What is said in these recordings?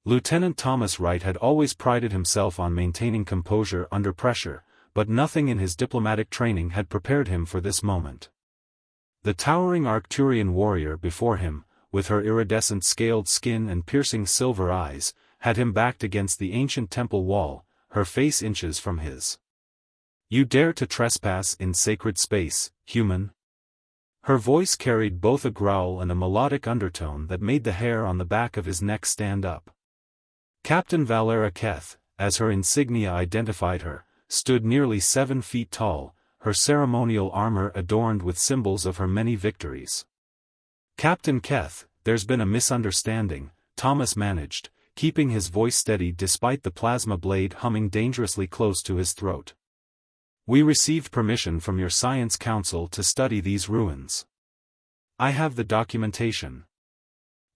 Lieutenant Thomas Wright had always prided himself on maintaining composure under pressure, but nothing in his diplomatic training had prepared him for this moment. The towering Arcturian warrior before him, with her iridescent scaled skin and piercing silver eyes, had him backed against the ancient temple wall, her face inches from his. "You dare to trespass in sacred space, human?" Her voice carried both a growl and a melodic undertone that made the hair on the back of his neck stand up. Captain Valera Keth, as her insignia identified her, stood nearly 7 feet tall, her ceremonial armor adorned with symbols of her many victories. "Captain Keth, there's been a misunderstanding," Thomas managed, keeping his voice steady despite the plasma blade humming dangerously close to his throat. "We received permission from your Science Council to study these ruins. I have the documentation."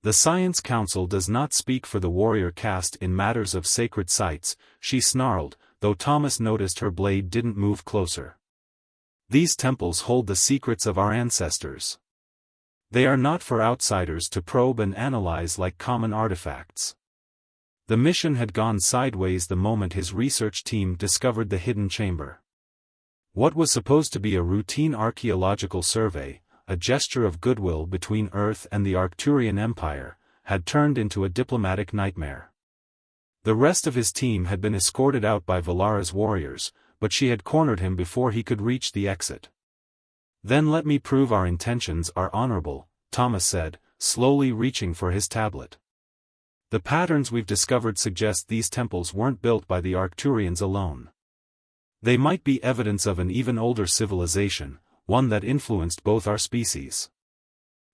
"The Science Council does not speak for the warrior caste in matters of sacred sites," she snarled, though Thomas noticed her blade didn't move closer. "These temples hold the secrets of our ancestors. They are not for outsiders to probe and analyze like common artifacts." The mission had gone sideways the moment his research team discovered the hidden chamber. What was supposed to be a routine archaeological survey, a gesture of goodwill between Earth and the Arcturian Empire, had turned into a diplomatic nightmare. The rest of his team had been escorted out by Valara's warriors, but she had cornered him before he could reach the exit. "Then let me prove our intentions are honorable," Thomas said, slowly reaching for his tablet. "The patterns we've discovered suggest these temples weren't built by the Arcturians alone. They might be evidence of an even older civilization, one that influenced both our species."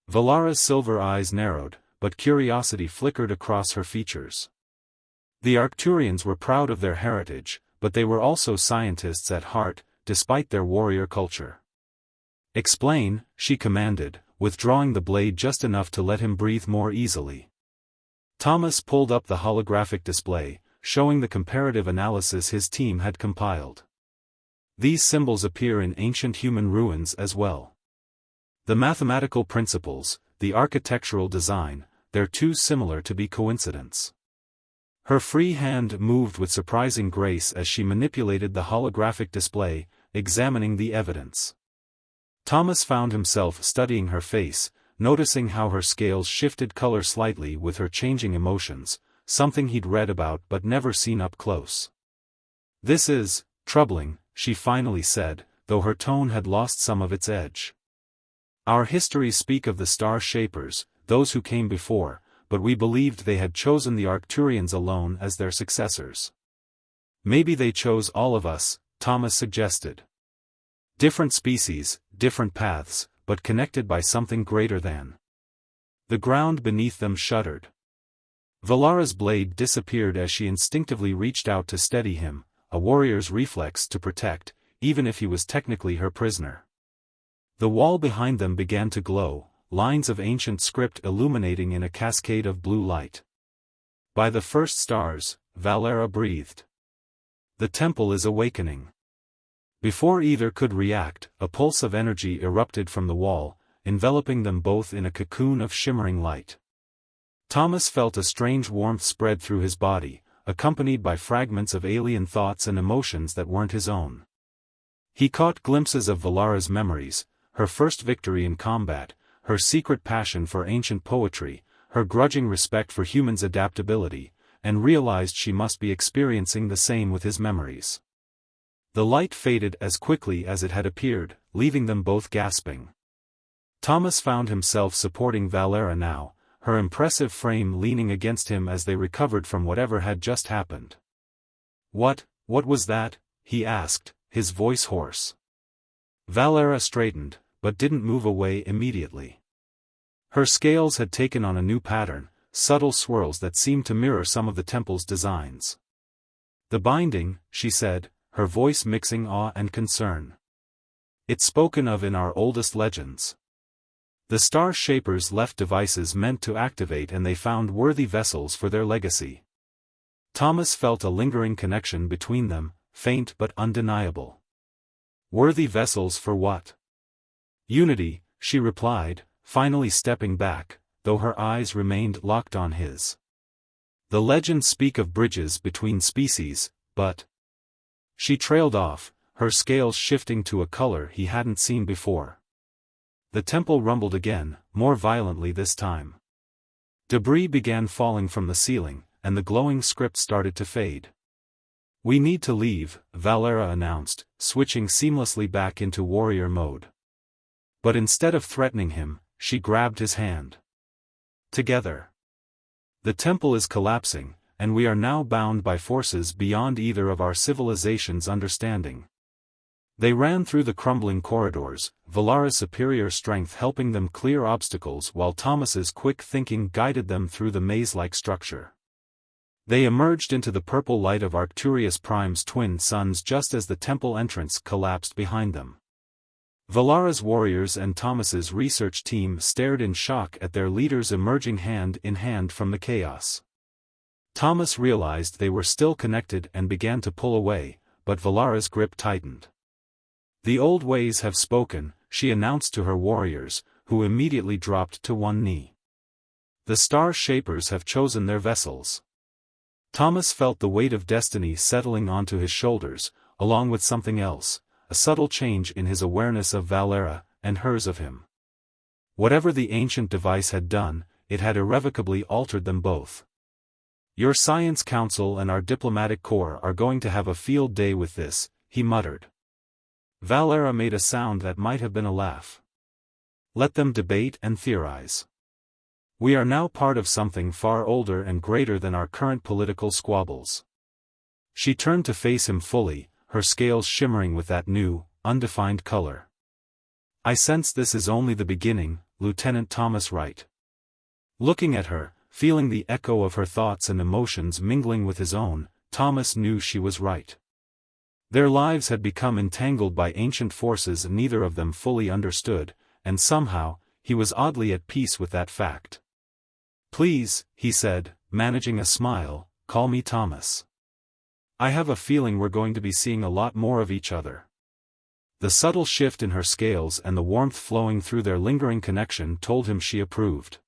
Valara's silver eyes narrowed, but curiosity flickered across her features. The Arcturians were proud of their heritage, but they were also scientists at heart, despite their warrior culture. "Explain," she commanded, withdrawing the blade just enough to let him breathe more easily. Thomas pulled up the holographic display, showing the comparative analysis his team had compiled. "These symbols appear in ancient human ruins as well. The mathematical principles, the architectural design, they're too similar to be coincidence." Her free hand moved with surprising grace as she manipulated the holographic display, examining the evidence. Thomas found himself studying her face, noticing how her scales shifted color slightly with her changing emotions, something he'd read about but never seen up close. "This is troubling," she finally said, though her tone had lost some of its edge. "Our histories speak of the Star Shapers, those who came before, but we believed they had chosen the Arcturians alone as their successors." "Maybe they chose all of us," Thomas suggested. "Different species, different paths, but connected by something greater than." The ground beneath them shuddered. Valara's blade disappeared as she instinctively reached out to steady him, a warrior's reflex to protect, even if he was technically her prisoner. The wall behind them began to glow, lines of ancient script illuminating in a cascade of blue light. "By the first stars," Valera breathed. "The temple is awakening." Before either could react, a pulse of energy erupted from the wall, enveloping them both in a cocoon of shimmering light. Thomas felt a strange warmth spread through his body, accompanied by fragments of alien thoughts and emotions that weren't his own. He caught glimpses of Valara's memories, her first victory in combat, her secret passion for ancient poetry, her grudging respect for humans' adaptability, and realized she must be experiencing the same with his memories. The light faded as quickly as it had appeared, leaving them both gasping. Thomas found himself supporting Valera now, her impressive frame leaning against him as they recovered from whatever had just happened. What was that?" he asked, his voice hoarse. Valera straightened, but didn't move away immediately. Her scales had taken on a new pattern, subtle swirls that seemed to mirror some of the temple's designs. "The binding," she said, her voice mixing awe and concern. "It's spoken of in our oldest legends. The Star Shapers left devices meant to activate and they found worthy vessels for their legacy." Thomas felt a lingering connection between them, faint but undeniable. "Worthy vessels for what?" "Unity," she replied, finally stepping back, though her eyes remained locked on his. The legends speak of bridges between species, but... She trailed off, her scales shifting to a color he hadn't seen before. The temple rumbled again, more violently this time. Debris began falling from the ceiling, and the glowing script started to fade. "We need to leave," Valera announced, switching seamlessly back into warrior mode. But instead of threatening him, she grabbed his hand. "Together. The temple is collapsing, and we are now bound by forces beyond either of our civilization's understanding." They ran through the crumbling corridors, Valara's superior strength helping them clear obstacles while Thomas's quick thinking guided them through the maze-like structure. They emerged into the purple light of Arcturus Prime's twin suns just as the temple entrance collapsed behind them. Valara's warriors and Thomas's research team stared in shock at their leaders emerging hand in hand from the chaos. Thomas realized they were still connected and began to pull away, but Valara's grip tightened. "The old ways have spoken," she announced to her warriors, who immediately dropped to one knee. "The Star Shapers have chosen their vessels." Thomas felt the weight of destiny settling onto his shoulders, along with something else, a subtle change in his awareness of Valera, and hers of him. Whatever the ancient device had done, it had irrevocably altered them both. "Your Science Council and our diplomatic corps are going to have a field day with this," he muttered. Valera made a sound that might have been a laugh. "Let them debate and theorize. We are now part of something far older and greater than our current political squabbles." She turned to face him fully, her scales shimmering with that new, undefined color. "I sense this is only the beginning, Lieutenant Thomas Wright." Looking at her, feeling the echo of her thoughts and emotions mingling with his own, Thomas knew she was right. Their lives had become entangled by ancient forces neither of them fully understood, and somehow, he was oddly at peace with that fact. "Please," he said, managing a smile, "call me Thomas. I have a feeling we're going to be seeing a lot more of each other." The subtle shift in her scales and the warmth flowing through their lingering connection told him she approved.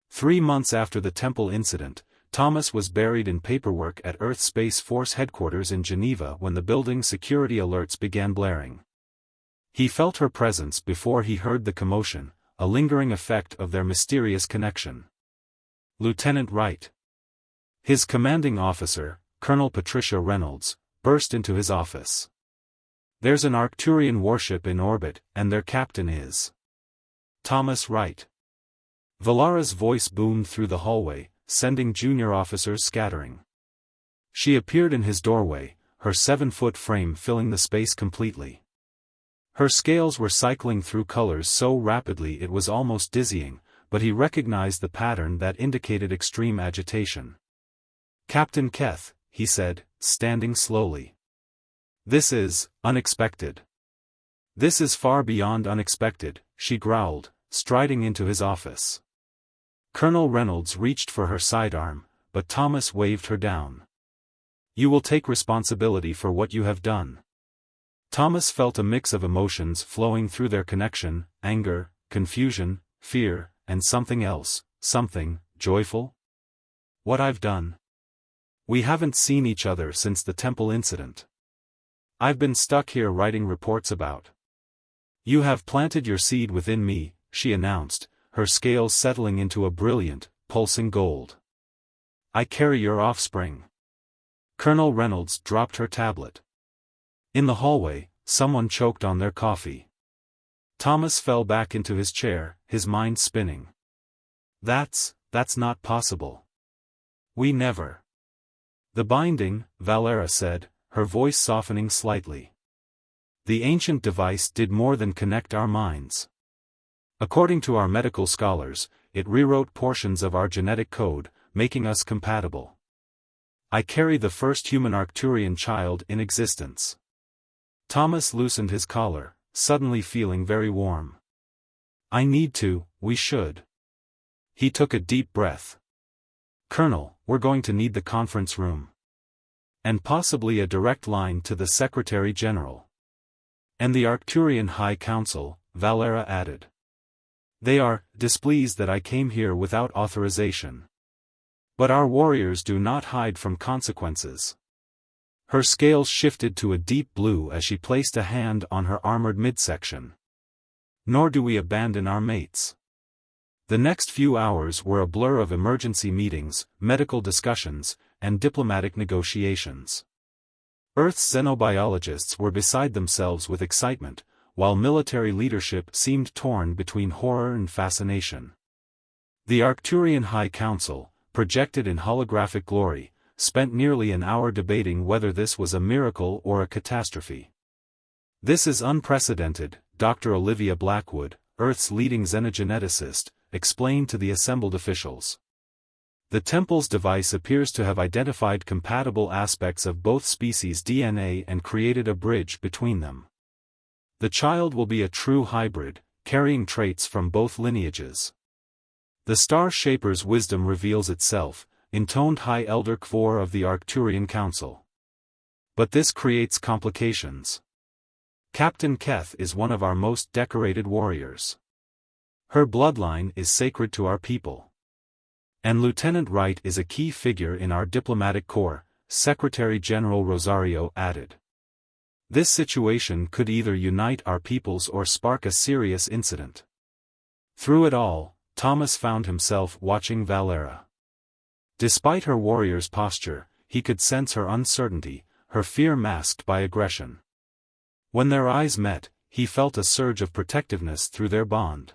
3 months after the temple incident, Thomas was buried in paperwork at Earth Space Force headquarters in Geneva when the building's security alerts began blaring. He felt her presence before he heard the commotion, a lingering effect of their mysterious connection. "Lieutenant Wright." His commanding officer, Colonel Patricia Reynolds, burst into his office. "There's an Arcturian warship in orbit, and their captain is Thomas Wright." Valara's voice boomed through the hallway, sending junior officers scattering. She appeared in his doorway, her 7-foot frame filling the space completely. Her scales were cycling through colors so rapidly it was almost dizzying, but he recognized the pattern that indicated extreme agitation. "Captain Keth," he said, standing slowly. "This is unexpected." "This is far beyond unexpected," she growled, striding into his office. Colonel Reynolds reached for her sidearm, but Thomas waved her down. "You will take responsibility for what you have done." Thomas felt a mix of emotions flowing through their connection: anger, confusion, fear, and something else, something joyful. "What I've done? We haven't seen each other since the temple incident. I've been stuck here writing reports about. You have planted your seed within me," she announced, her scales settling into a brilliant, pulsing gold. "I carry your offspring." Colonel Reynolds dropped her tablet. In the hallway, someone choked on their coffee. Thomas fell back into his chair, his mind spinning. That's not possible. We never." "The binding," Valera said, her voice softening slightly. "The ancient device did more than connect our minds. According to our medical scholars, it rewrote portions of our genetic code, making us compatible. I carry the first human Arcturian child in existence." Thomas loosened his collar, suddenly feeling very warm. We should. He took a deep breath. "Colonel, we're going to need the conference room. And possibly a direct line to the Secretary General. And the Arcturian High Council," Valera added. "They are displeased that I came here without authorization." But our warriors do not hide from consequences. Her scales shifted to a deep blue as she placed a hand on her armored midsection. Nor do we abandon our mates. The next few hours were a blur of emergency meetings, medical discussions, and diplomatic negotiations. Earth's xenobiologists were beside themselves with excitement, while military leadership seemed torn between horror and fascination. The Arcturian High Council, projected in holographic glory, spent nearly an hour debating whether this was a miracle or a catastrophe. "This is unprecedented," Dr. Olivia Blackwood, Earth's leading xenogeneticist, explained to the assembled officials. "The Temple's device appears to have identified compatible aspects of both species' DNA and created a bridge between them. The child will be a true hybrid, carrying traits from both lineages. The Star Shaper's wisdom reveals itself," intoned High Elder Kvor of the Arcturian Council. "But this creates complications. Captain Keth is one of our most decorated warriors. Her bloodline is sacred to our people. And Lieutenant Wright is a key figure in our diplomatic corps," Secretary General Rosario added. "This situation could either unite our peoples or spark a serious incident." Through it all, Thomas found himself watching Valera. Despite her warrior's posture, he could sense her uncertainty, her fear masked by aggression. When their eyes met, he felt a surge of protectiveness through their bond.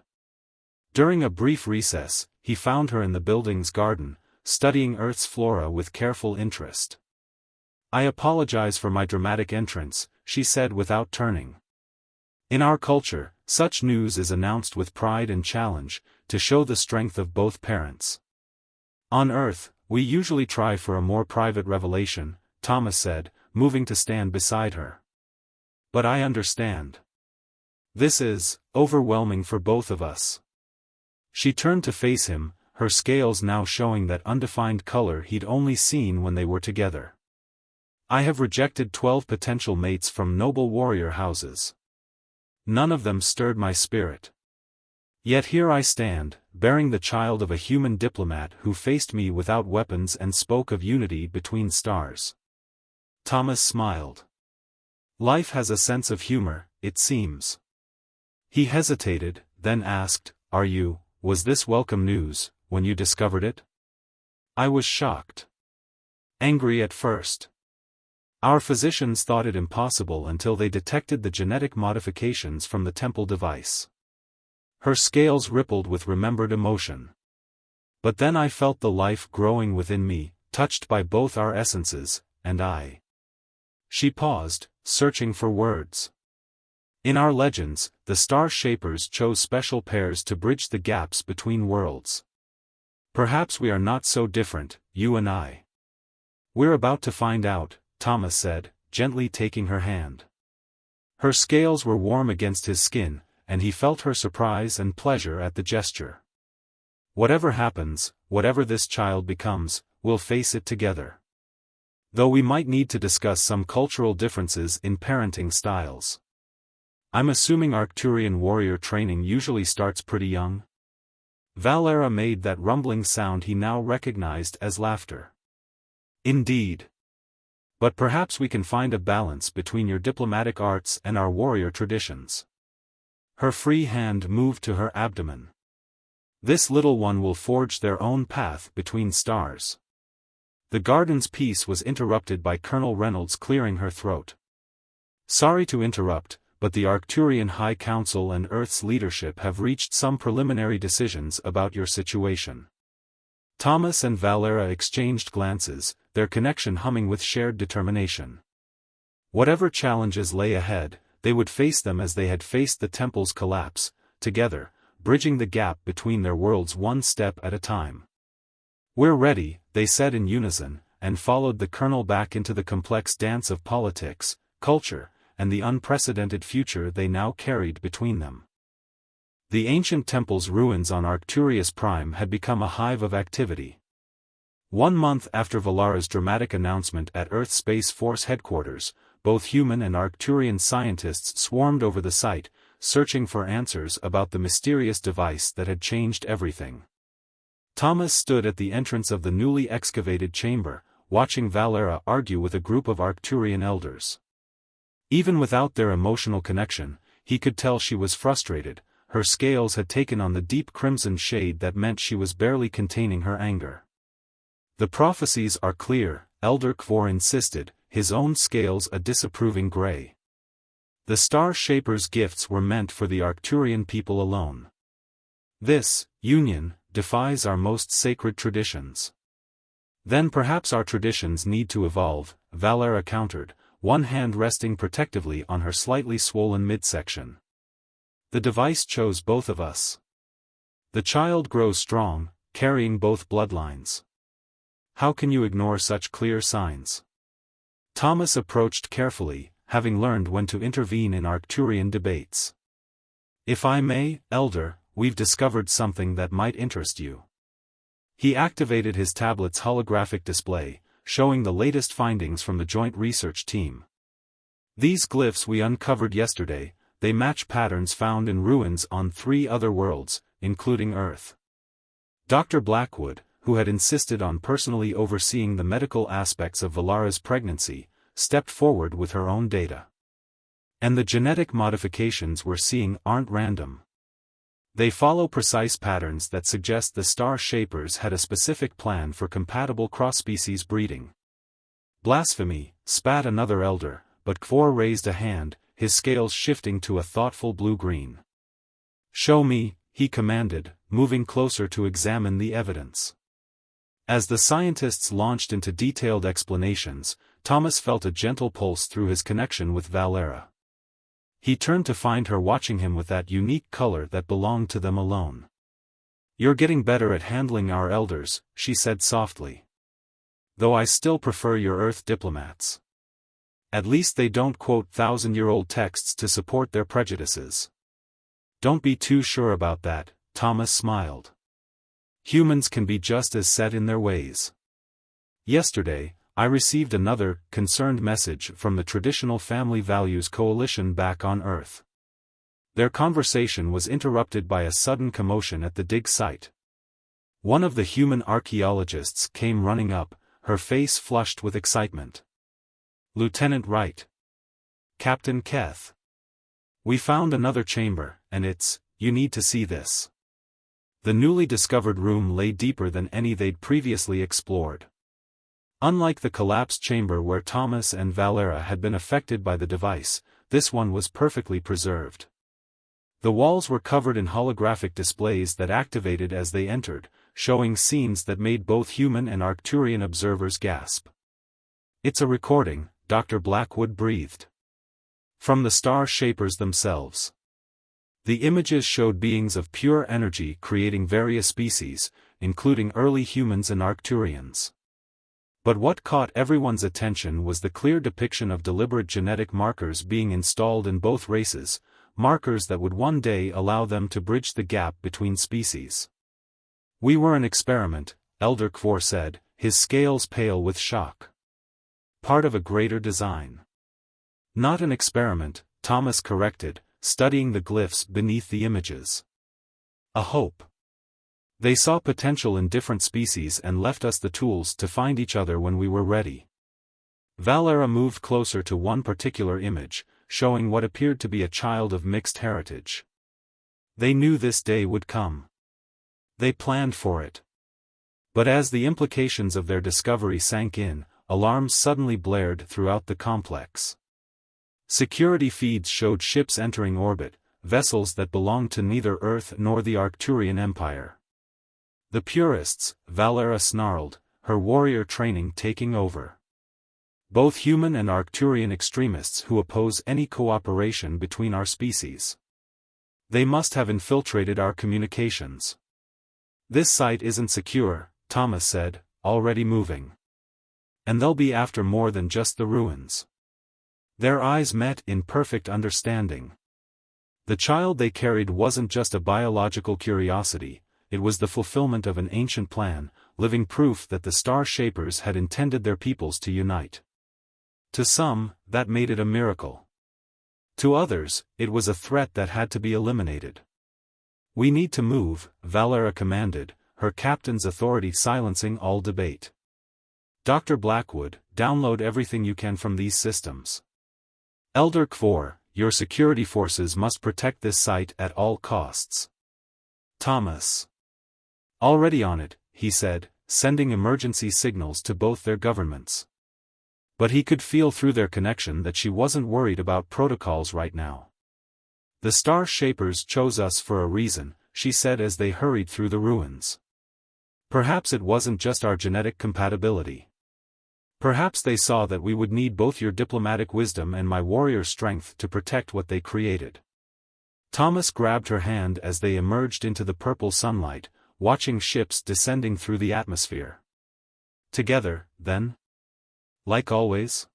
During a brief recess, he found her in the building's garden, studying Earth's flora with careful interest. "I apologize for my dramatic entrance," she said without turning. "In our culture, such news is announced with pride and challenge, to show the strength of both parents. On Earth, we usually try for a more private revelation," Thomas said, moving to stand beside her. "But I understand. This is overwhelming for both of us." She turned to face him, her scales now showing that undefined color he'd only seen when they were together. "I have rejected 12 potential mates from noble warrior houses. None of them stirred my spirit. Yet here I stand, bearing the child of a human diplomat who faced me without weapons and spoke of unity between stars." Thomas smiled. "Life has a sense of humor, it seems." He hesitated, then asked, Was this welcome news, when you discovered it?" "I was shocked. Angry at first. Our physicians thought it impossible until they detected the genetic modifications from the Temple device." Her scales rippled with remembered emotion. "But then I felt the life growing within me, touched by both our essences, and I." She paused, searching for words. "In our legends, the Star Shapers chose special pairs to bridge the gaps between worlds. Perhaps we are not so different, you and I." "We're about to find out," Thomas said, gently taking her hand. Her scales were warm against his skin, and he felt her surprise and pleasure at the gesture. "Whatever happens, whatever this child becomes, we'll face it together. Though we might need to discuss some cultural differences in parenting styles. I'm assuming Arcturian warrior training usually starts pretty young?" Valera made that rumbling sound he now recognized as laughter. "Indeed. But perhaps we can find a balance between your diplomatic arts and our warrior traditions." Her free hand moved to her abdomen. "This little one will forge their own path between stars." The garden's peace was interrupted by Colonel Reynolds clearing her throat. "Sorry to interrupt, but the Arcturian High Council and Earth's leadership have reached some preliminary decisions about your situation." Thomas and Valera exchanged glances, their connection humming with shared determination. Whatever challenges lay ahead, they would face them as they had faced the Temple's collapse, together, bridging the gap between their worlds one step at a time. "We're ready," they said in unison, and followed the colonel back into the complex dance of politics, culture, and the unprecedented future they now carried between them. The ancient temple's ruins on Arcturus Prime had become a hive of activity. 1 month after Valara's dramatic announcement at Earth Space Force headquarters, both human and Arcturian scientists swarmed over the site, searching for answers about the mysterious device that had changed everything. Thomas stood at the entrance of the newly excavated chamber, watching Valera argue with a group of Arcturian elders. Even without their emotional connection, he could tell she was frustrated. Her scales had taken on the deep crimson shade that meant she was barely containing her anger. "The prophecies are clear," Elder Kvor insisted, his own scales a disapproving gray. "The Star Shaper's gifts were meant for the Arcturian people alone. This union defies our most sacred traditions." "Then perhaps our traditions need to evolve," Valera countered, one hand resting protectively on her slightly swollen midsection. "The device chose both of us. The child grows strong, carrying both bloodlines. How can you ignore such clear signs?" Thomas approached carefully, having learned when to intervene in Arcturian debates. "If I may, Elder, we've discovered something that might interest you." He activated his tablet's holographic display, showing the latest findings from the joint research team. "These glyphs we uncovered yesterday, they match patterns found in ruins on 3 other worlds, including Earth." Dr. Blackwood, who had insisted on personally overseeing the medical aspects of Valera's pregnancy, stepped forward with her own data. "And the genetic modifications we're seeing aren't random. They follow precise patterns that suggest the Star Shapers had a specific plan for compatible cross-species breeding." "Blasphemy," spat another elder, but Kvor raised a hand, his scales shifting to a thoughtful blue-green. "Show me," he commanded, moving closer to examine the evidence. As the scientists launched into detailed explanations, Thomas felt a gentle pulse through his connection with Valera. He turned to find her watching him with that unique color that belonged to them alone. "You're getting better at handling our elders," she said softly. "Though I still prefer your Earth diplomats. At least they don't quote 1,000-year-old texts to support their prejudices." "Don't be too sure about that," Thomas smiled. "Humans can be just as set in their ways. Yesterday, I received another, concerned message from the Traditional Family Values Coalition back on Earth. Their conversation was interrupted by a sudden commotion at the dig site. One of the human archaeologists came running up, her face flushed with excitement. "Lieutenant Wright. Captain Keth. We found another chamber, and you need to see this." The newly discovered room lay deeper than any they'd previously explored. Unlike the collapsed chamber where Thomas and Valera had been affected by the device, this one was perfectly preserved. The walls were covered in holographic displays that activated as they entered, showing scenes that made both human and Arcturian observers gasp. "It's a recording," Dr. Blackwood breathed. "From the Star Shapers themselves." The images showed beings of pure energy creating various species, including early humans and Arcturians. But what caught everyone's attention was the clear depiction of deliberate genetic markers being installed in both races, markers that would one day allow them to bridge the gap between species. "We were an experiment," Elder Kvor said, his scales pale with shock. "Part of a greater design." "Not an experiment," Thomas corrected, studying the glyphs beneath the images. "A hope. They saw potential in different species and left us the tools to find each other when we were ready." Valera moved closer to one particular image, showing what appeared to be a child of mixed heritage. "They knew this day would come. They planned for it." But as the implications of their discovery sank in, alarms suddenly blared throughout the complex. Security feeds showed ships entering orbit, vessels that belonged to neither Earth nor the Arcturian Empire. "The purists," Valera snarled, her warrior training taking over. "Both human and Arcturian extremists who oppose any cooperation between our species. They must have infiltrated our communications." "This site isn't secure," Thomas said, already moving. "And they'll be after more than just the ruins." Their eyes met in perfect understanding. The child they carried wasn't just a biological curiosity, it was the fulfillment of an ancient plan, living proof that the Star Shapers had intended their peoples to unite. To some, that made it a miracle. To others, it was a threat that had to be eliminated. "We need to move," Valera commanded, her captain's authority silencing all debate. Dr. Blackwood, download everything you can from these systems. Elder Kvor, your security forces must protect this site at all costs. Thomas. Already on it, he said, sending emergency signals to both their governments. But he could feel through their connection that she wasn't worried about protocols right now. The Star Shapers chose us for a reason, she said as they hurried through the ruins. Perhaps it wasn't just our genetic compatibility. Perhaps they saw that we would need both your diplomatic wisdom and my warrior strength to protect what they created. Thomas grabbed her hand as they emerged into the purple sunlight, watching ships descending through the atmosphere. Together, then? Like always?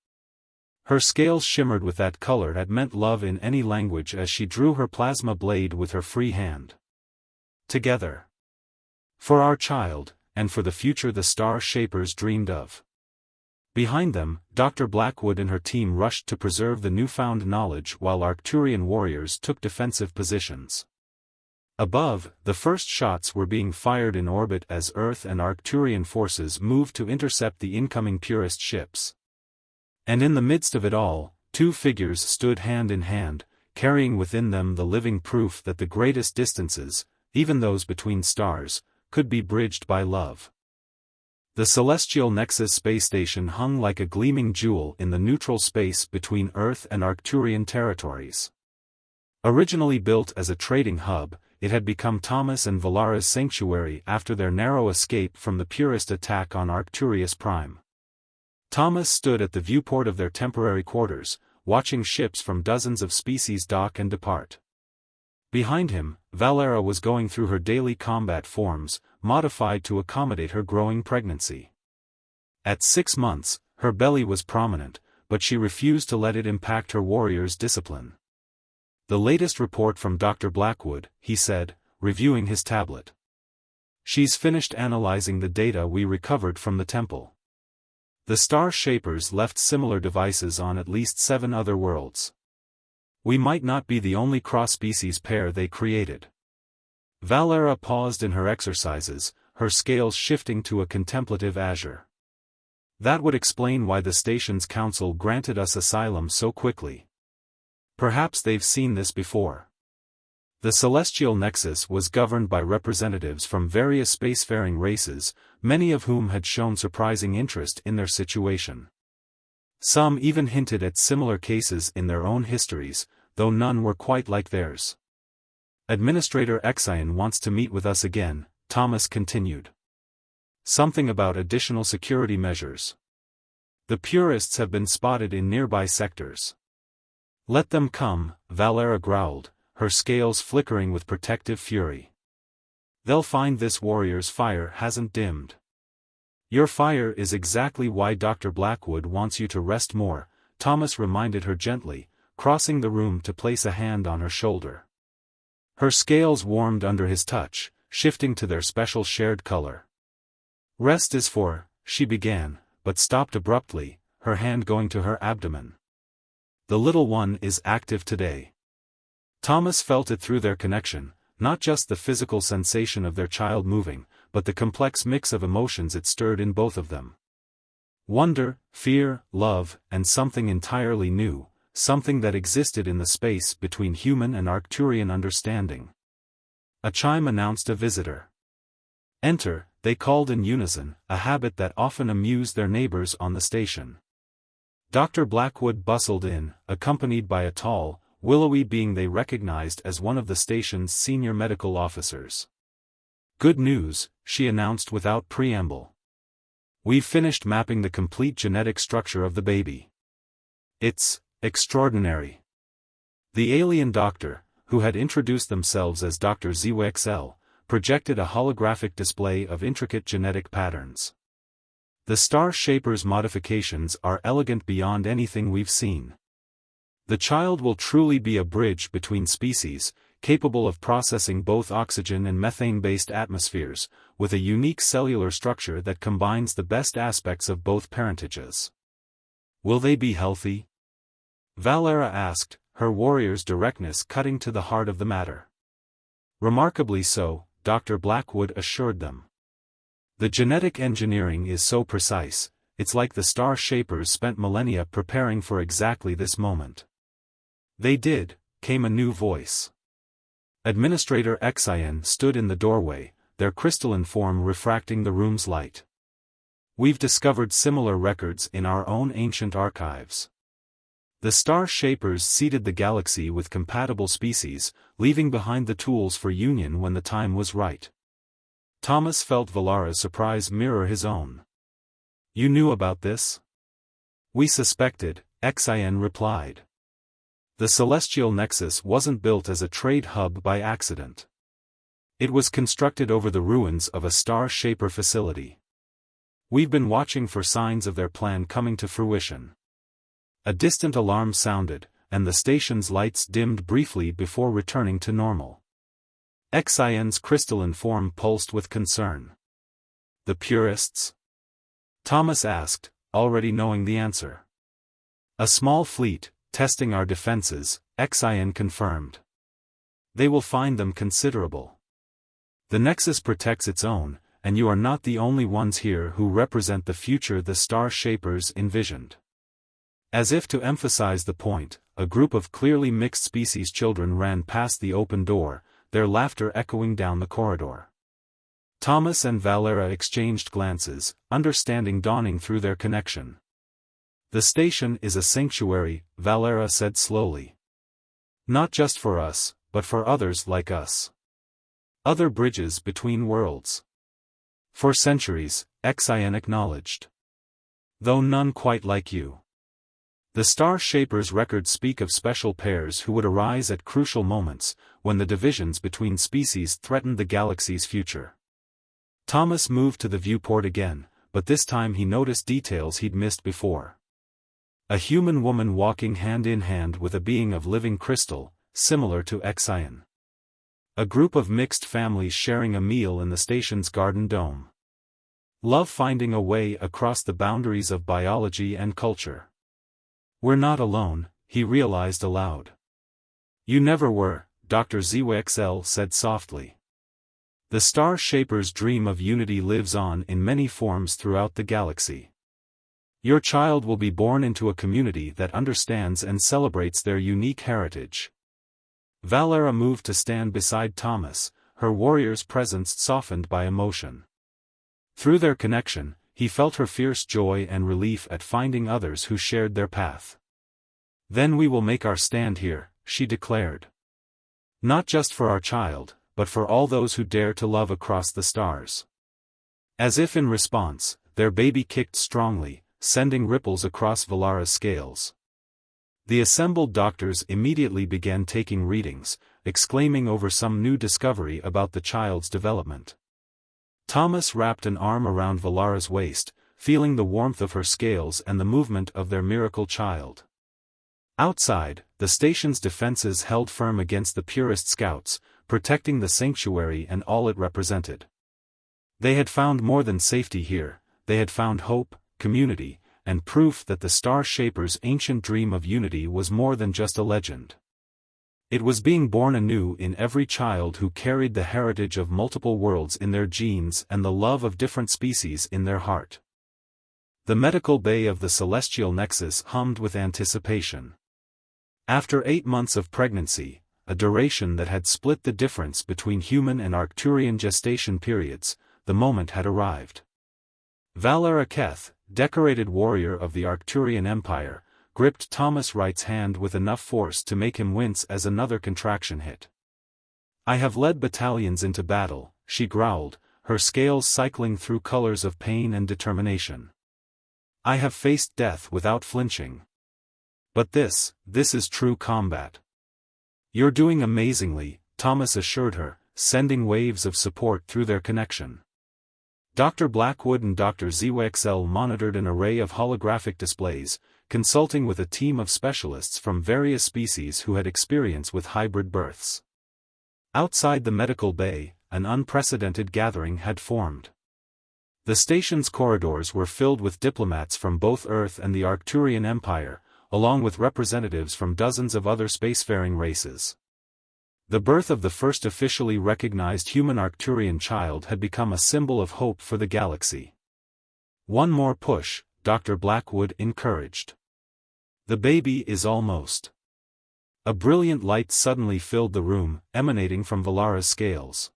Her scales shimmered with that color that meant love in any language as she drew her plasma blade with her free hand. Together. For our child, and for the future the Star Shapers dreamed of. Behind them, Dr. Blackwood and her team rushed to preserve the newfound knowledge while Arcturian warriors took defensive positions. Above, the first shots were being fired in orbit as Earth and Arcturian forces moved to intercept the incoming Purist ships. And in the midst of it all, two figures stood hand in hand, carrying within them the living proof that the greatest distances, even those between stars, could be bridged by love. The Celestial Nexus space station hung like a gleaming jewel in the neutral space between Earth and Arcturian territories. Originally built as a trading hub, it had become Thomas and Valara's sanctuary after their narrow escape from the Purist attack on Arcturus Prime. Thomas stood at the viewport of their temporary quarters, watching ships from dozens of species dock and depart. Behind him, Valara was going through her daily combat forms, modified to accommodate her growing pregnancy. At 6 months, her belly was prominent, but she refused to let it impact her warrior's discipline. The latest report from Dr. Blackwood, he said, reviewing his tablet. She's finished analyzing the data we recovered from the temple. The Star Shapers left similar devices on at least 7 other worlds. We might not be the only cross-species pair they created. Valara paused in her exercises, her scales shifting to a contemplative azure. That would explain why the station's council granted us asylum so quickly. Perhaps they've seen this before. The Celestial Nexus was governed by representatives from various spacefaring races, many of whom had shown surprising interest in their situation. Some even hinted at similar cases in their own histories, though none were quite like theirs. Administrator Exion wants to meet with us again, Thomas continued. Something about additional security measures. The Purists have been spotted in nearby sectors. Let them come, Valara growled, her scales flickering with protective fury. They'll find this warrior's fire hasn't dimmed. Your fire is exactly why Dr. Blackwood wants you to rest more, Thomas reminded her gently, crossing the room to place a hand on her shoulder. Her scales warmed under his touch, shifting to their special shared color. Rest is for, she began, but stopped abruptly, her hand going to her abdomen. The little one is active today. Thomas felt it through their connection, not just the physical sensation of their child moving, but the complex mix of emotions it stirred in both of them. Wonder, fear, love, and something entirely new, something that existed in the space between human and Arcturian understanding. A chime announced a visitor. Enter, they called in unison, a habit that often amused their neighbors on the station. Dr. Blackwood bustled in, accompanied by a tall, willowy being they recognized as one of the station's senior medical officers. Good news, she announced without preamble. We've finished mapping the complete genetic structure of the baby. It's extraordinary. The alien doctor, who had introduced themselves as Dr. ZWXL, projected a holographic display of intricate genetic patterns. The Star Shapers' modifications are elegant beyond anything we've seen. The child will truly be a bridge between species, capable of processing both oxygen and methane-based atmospheres, with a unique cellular structure that combines the best aspects of both parentages. Will they be healthy? Valara asked, her warrior's directness cutting to the heart of the matter. Remarkably so, Dr. Blackwood assured them. The genetic engineering is so precise, it's like the star shapers spent millennia preparing for exactly this moment. They did, came a new voice. Administrator Xian stood in the doorway, their crystalline form refracting the room's light. We've discovered similar records in our own ancient archives. The star shapers seeded the galaxy with compatible species, leaving behind the tools for union when the time was right. Thomas felt Valara's surprise mirror his own. You knew about this? We suspected, Xian replied. The celestial nexus wasn't built as a trade hub by accident. It was constructed over the ruins of a star shaper facility. We've been watching for signs of their plan coming to fruition. A distant alarm sounded, and the station's lights dimmed briefly before returning to normal. Xian's crystalline form pulsed with concern. The purists? Thomas asked, already knowing the answer. A small fleet, testing our defenses, Xian confirmed. They will find them considerable. The Nexus protects its own, and you are not the only ones here who represent the future the star shapers envisioned. As if to emphasize the point, a group of clearly mixed species children ran past the open door, their laughter echoing down the corridor. Thomas and Valera exchanged glances, understanding dawning through their connection. The station is a sanctuary, Valera said slowly. Not just for us, but for others like us. Other bridges between worlds. For centuries, Xian acknowledged. Though none quite like you. The Star Shapers' records speak of special pairs who would arise at crucial moments, when the divisions between species threatened the galaxy's future. Thomas moved to the viewport again, but this time he noticed details he'd missed before. A human woman walking hand in hand with a being of living crystal, similar to Xian. A group of mixed families sharing a meal in the station's garden dome. Love finding a way across the boundaries of biology and culture. We're not alone, he realized aloud. You never were, Dr. ZWXL said softly. The Star Shapers' dream of unity lives on in many forms throughout the galaxy. Your child will be born into a community that understands and celebrates their unique heritage. Valera moved to stand beside Thomas, her warrior's presence softened by emotion. Through their connection, he felt her fierce joy and relief at finding others who shared their path. Then we will make our stand here, she declared. Not just for our child, but for all those who dare to love across the stars. As if in response, their baby kicked strongly, sending ripples across Valara's scales. The assembled doctors immediately began taking readings, exclaiming over some new discovery about the child's development. Thomas wrapped an arm around Valara's waist, feeling the warmth of her scales and the movement of their miracle child. Outside, the station's defenses held firm against the purist scouts, protecting the sanctuary and all it represented. They had found more than safety here, they had found hope, community, and proof that the Star Shapers' ancient dream of unity was more than just a legend. It was being born anew in every child who carried the heritage of multiple worlds in their genes and the love of different species in their heart. The medical bay of the Celestial Nexus hummed with anticipation. After 8 months of pregnancy, a duration that had split the difference between human and Arcturian gestation periods, the moment had arrived. Valera Keth, decorated warrior of the Arcturian Empire, gripped Thomas Wright's hand with enough force to make him wince as another contraction hit. I have led battalions into battle, she growled, her scales cycling through colors of pain and determination. I have faced death without flinching. But this is true combat. You're doing amazingly, Thomas assured her, sending waves of support through their connection. Dr. Blackwood and Dr. ZWXL monitored an array of holographic displays, consulting with a team of specialists from various species who had experience with hybrid births. Outside the medical bay, an unprecedented gathering had formed. The station's corridors were filled with diplomats from both Earth and the Arcturian Empire, along with representatives from dozens of other spacefaring races. The birth of the first officially recognized human Arcturian child had become a symbol of hope for the galaxy. "One more push," Dr. Blackwood encouraged. "The baby is almost." A brilliant light suddenly filled the room, emanating from Valara's scales.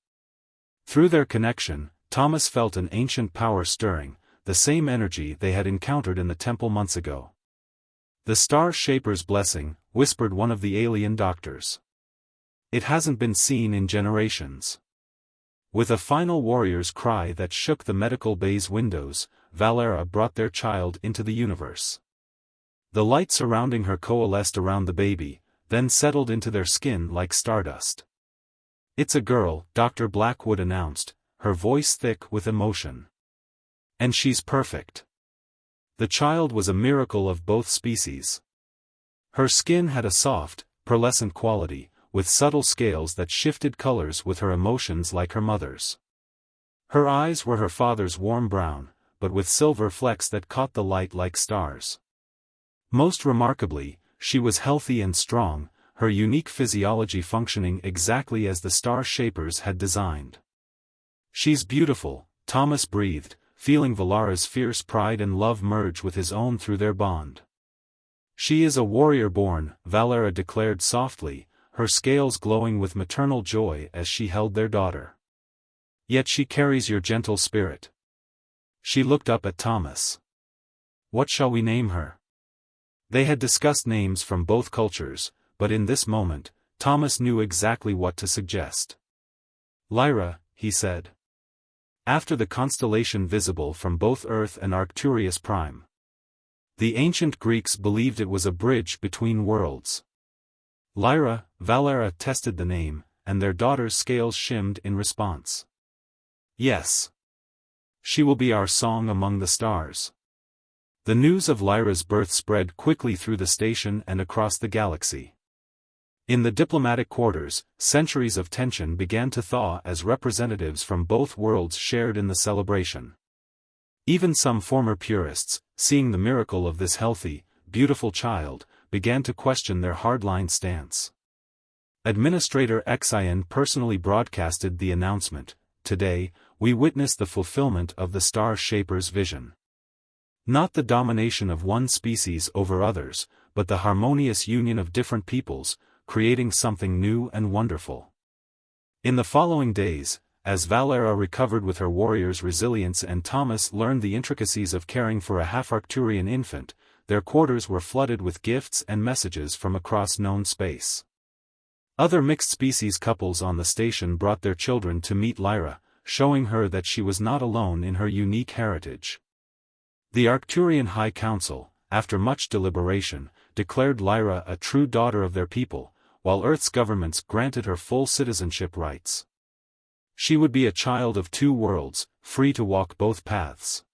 Through their connection, Thomas felt an ancient power stirring, the same energy they had encountered in the temple months ago. "The Star Shaper's blessing," whispered one of the alien doctors. "It hasn't been seen in generations." With a final warrior's cry that shook the medical bay's windows, Valara brought their child into the universe. The light surrounding her coalesced around the baby, then settled into their skin like stardust. "It's a girl," Dr. Blackwood announced, her voice thick with emotion. "And she's perfect." The child was a miracle of both species. Her skin had a soft, pearlescent quality, with subtle scales that shifted colors with her emotions like her mother's. Her eyes were her father's warm brown, but with silver flecks that caught the light like stars. Most remarkably, she was healthy and strong, her unique physiology functioning exactly as the Star Shapers had designed. "She's beautiful," Thomas breathed, feeling Valara's fierce pride and love merge with his own through their bond. "She is a warrior born," Valara declared softly, her scales glowing with maternal joy as she held their daughter. "Yet she carries your gentle spirit." She looked up at Thomas. "What shall we name her?" They had discussed names from both cultures, but in this moment, Thomas knew exactly what to suggest. "Lyra," he said. "After the constellation visible from both Earth and Arcturus Prime. The ancient Greeks believed it was a bridge between worlds." Lyra, Valara tested the name, and their daughter's scales shimmed in response. "Yes. She will be our song among the stars." The news of Lyra's birth spread quickly through the station and across the galaxy. In the diplomatic quarters, centuries of tension began to thaw as representatives from both worlds shared in the celebration. Even some former purists, seeing the miracle of this healthy, beautiful child, began to question their hardline stance. Administrator Xian personally broadcasted the announcement, "Today, we witness the fulfillment of the Star Shaper's vision. Not the domination of one species over others, but the harmonious union of different peoples, creating something new and wonderful." In the following days, as Valara recovered with her warrior's resilience and Thomas learned the intricacies of caring for a half-Arcturian infant, their quarters were flooded with gifts and messages from across known space. Other mixed-species couples on the station brought their children to meet Lyra, showing her that she was not alone in her unique heritage. The Arcturian High Council, after much deliberation, declared Lyra a true daughter of their people, while Earth's governments granted her full citizenship rights. She would be a child of two worlds, free to walk both paths.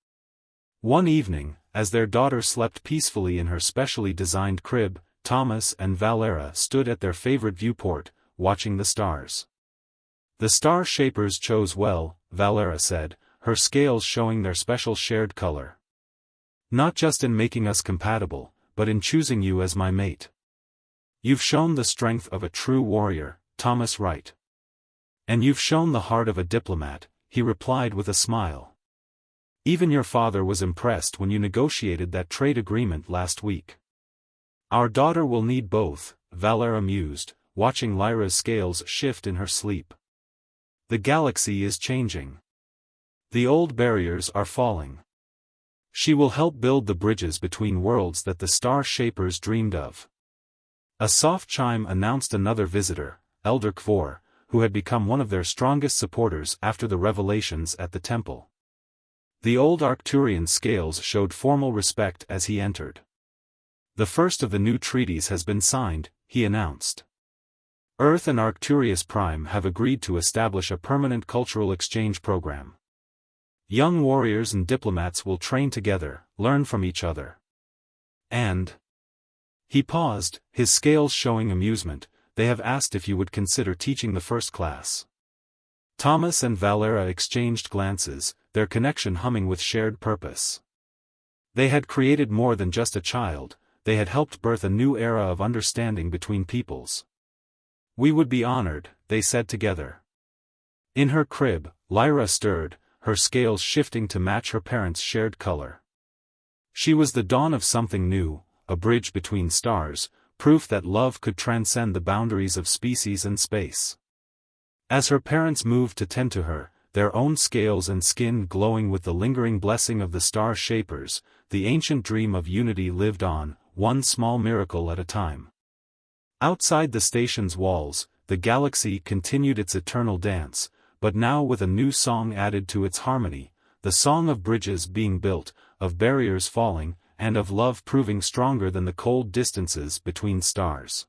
One evening, as their daughter slept peacefully in her specially designed crib, Thomas and Valara stood at their favorite viewport, watching the stars. "The Star Shapers chose well," Valara said, her scales showing their special shared color. "Not just in making us compatible, but in choosing you as my mate. You've shown the strength of a true warrior, Thomas Wright. And you've shown the heart of a diplomat," he replied with a smile. "Even your father was impressed when you negotiated that trade agreement last week." "Our daughter will need both," Valara mused, watching Lyra's scales shift in her sleep. "The galaxy is changing. The old barriers are falling. She will help build the bridges between worlds that the Star Shapers dreamed of." A soft chime announced another visitor, Elder Kvor, who had become one of their strongest supporters after the revelations at the temple. The old Arcturian scales showed formal respect as he entered. "The first of the new treaties has been signed," he announced. "Earth and Arcturus Prime have agreed to establish a permanent cultural exchange program. Young warriors and diplomats will train together, learn from each other. And..." He paused, his scales showing amusement. "They have asked if you would consider teaching the first class." Thomas and Valara exchanged glances, their connection humming with shared purpose. They had created more than just a child, they had helped birth a new era of understanding between peoples. We would be honored, they said together. In her crib, Lyra stirred, her scales shifting to match her parents' shared color. She was the dawn of something new, a bridge between stars, proof that love could transcend the boundaries of species and space. As her parents moved to tend to her, their own scales and skin glowing with the lingering blessing of the star shapers, the ancient dream of unity lived on, one small miracle at a time. Outside the station's walls, the galaxy continued its eternal dance, but now with a new song added to its harmony, the song of bridges being built, of barriers falling, and of love proving stronger than the cold distances between stars.